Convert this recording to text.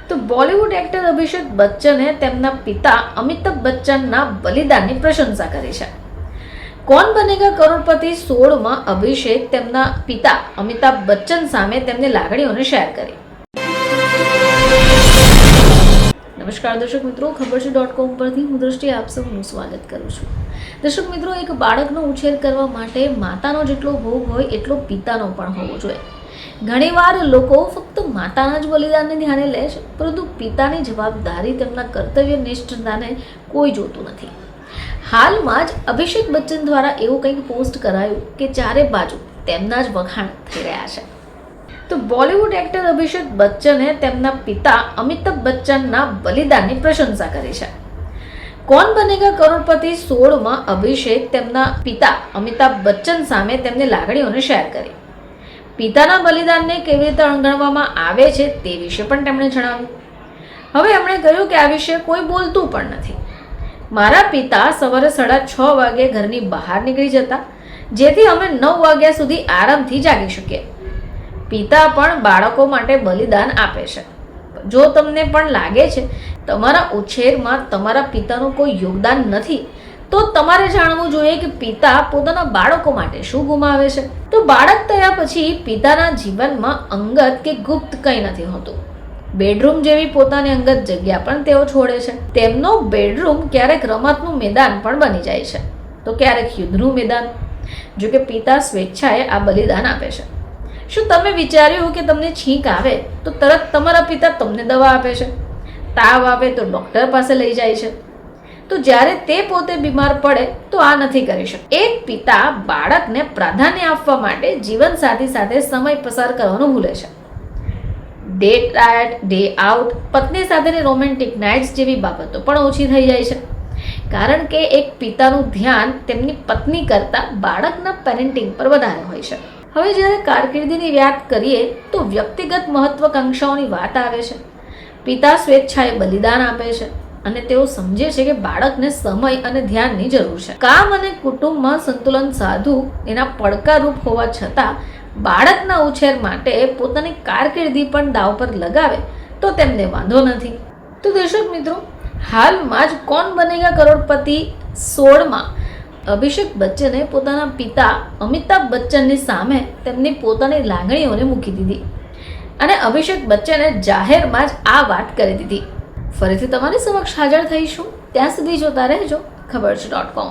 તો બોલિવૂડ એક્ટર અભિષેક બચ્ચને તેમના પિતા અમિતાભ બચ્ચનના બલિદાનની પ્રશંસા કરી છે. કોન બનેગા કરોડપતિ 16માં અભિષેક તેમના પિતા અમિતાભ બચ્ચન સામે તેમની લાગણીઓને શેર કરી. નમસ્કાર દર્શક મિત્રો, ખબર છે .com પરથી હું દ્રષ્ટિ આપ સૌનું સ્વાગત કરું છું. દર્શક મિત્રો, એક બાળકનો ઉછેર કરવા માટે માતાનો જેટલો ભોગ હોય એટલો પિતાનો પણ હોવો જોઈએ. ઘણીવાર લોકો ફક્ત માતાના જ બલિદાનને ધ્યાને લે છે, પરંતુ પિતાની જવાબદારી, તેમના કર્તવ્ય નિષ્ઠતાને કોઈ જોતું નથી. હાલમાં જ અભિષેક બચ્ચન દ્વારા એવું કંઈક પોસ્ટ કરાયું કે ચારે બાજુ તેમના જ વખાણ થઈ રહ્યા છે. તો બોલિવૂડ એક્ટર અભિષેક બચ્ચને તેમના પિતા અમિતાભ બચ્ચનના બલિદાનની પ્રશંસા કરી છે. કોન બનેગા કરોડપતિ 16માં અભિષેક તેમના પિતા અમિતાભ બચ્ચન સામે તેમની લાગણીઓને શેર કરી. પિતાના બલિદાનને કેવી રીતે અણગણવામાં આવે છે તે વિશે પણ તેમણે જણાવ્યું. હવે એમણે કહ્યું કે આ વિશે કોઈ બોલતું પણ નથી. મારા પિતા સવારે 6:30 વાગે ઘરની બહાર નીકળી જતા, જેથી અમે 9 વાગ્યા સુધી આરામથી જાગી શકીએ. પિતા પણ બાળકો માટે બલિદાન આપે છે. જો તમને પણ લાગે છે તમારા ઉછેરમાં તમારા પિતાનું કોઈ યોગદાન નથી, તો તમારે જાણવું જોઈએ કે પિતા પોતાના બાળકો માટે શું ગુમાવે છે. તો બાળક થયા પછી પિતાના જીવનમાં અંગત કે ગુપ્ત કંઈ નથી હોતું. બેડરૂમ જેવી પોતાની અંગત જગ્યા પણ તેઓ છોડે છે. તેમનો બેડરૂમ ક્યારેક રમતનું મેદાન પણ બની જાય છે, તો ક્યારેક યુદ્ધનું મેદાન. જો કે પિતા સ્વેચ્છાએ આ બલિદાન આપે છે. શું તમે વિચાર્યું કે તમને છીંક આવે તો તરત તમારા પિતા તમને દવા આપે છે? તાવ આવે તો ડૉક્ટર પાસે લઈ જાય છે? તો જ્યારે તે પોતે બીમાર પડે તો આ નથી કરી શકતા. એક પિતા બાળકને પ્રાધાન્ય આપવા માટે જીવનસાથી સાથે સમય પસાર કરવાનું ભૂલે છે. ડેટ નાઇટ, ડે આઉટ, પત્ની સાથેની રોમેન્ટિક નાઇટ્સ જેવી બાબતો પણ ઓછી થઈ જાય છે, કારણ કે એક પિતાનું ધ્યાન તેમની પત્ની કરતાં બાળકના પેરેન્ટિંગ પર વધારે હોય છે. હવે જ્યારે કારકિર્દીની વાત કરીએ તો વ્યક્તિગત મહત્વાકાંક્ષાઓની વાત આવે છે. પિતા સ્વેચ્છાએ બલિદાન આપે છે અને તેઓ સમજે છે કે બાળકને સમય અને ધ્યાનની જરૂર છે. કામ અને કુટુંબમાં સંતુલન સાધવું એના પડકારરૂપ હોવા છતાં બાળકના ઉછેર માટે પોતાની કારકિર્દી પણ દાવ પર લગાવે તો તેમને વાંધો નથી. તો દર્શક મિત્રો, હાલમાં જ કોન બનેગા કરોડપતિ 16માં અભિષેક બચ્ચને પોતાના પિતા અમિતાભ બચ્ચનની સામે તેમની પોતાની લાગણીઓને મૂકી દીધી અને અભિષેક બચ્ચને જાહેરમાં જ આ વાત કરી દીધી. ફરીથી તમારી સમક્ષ હાજર થઈશું. ત્યાં સુધી જોતા રહેજો ખબર છે .com.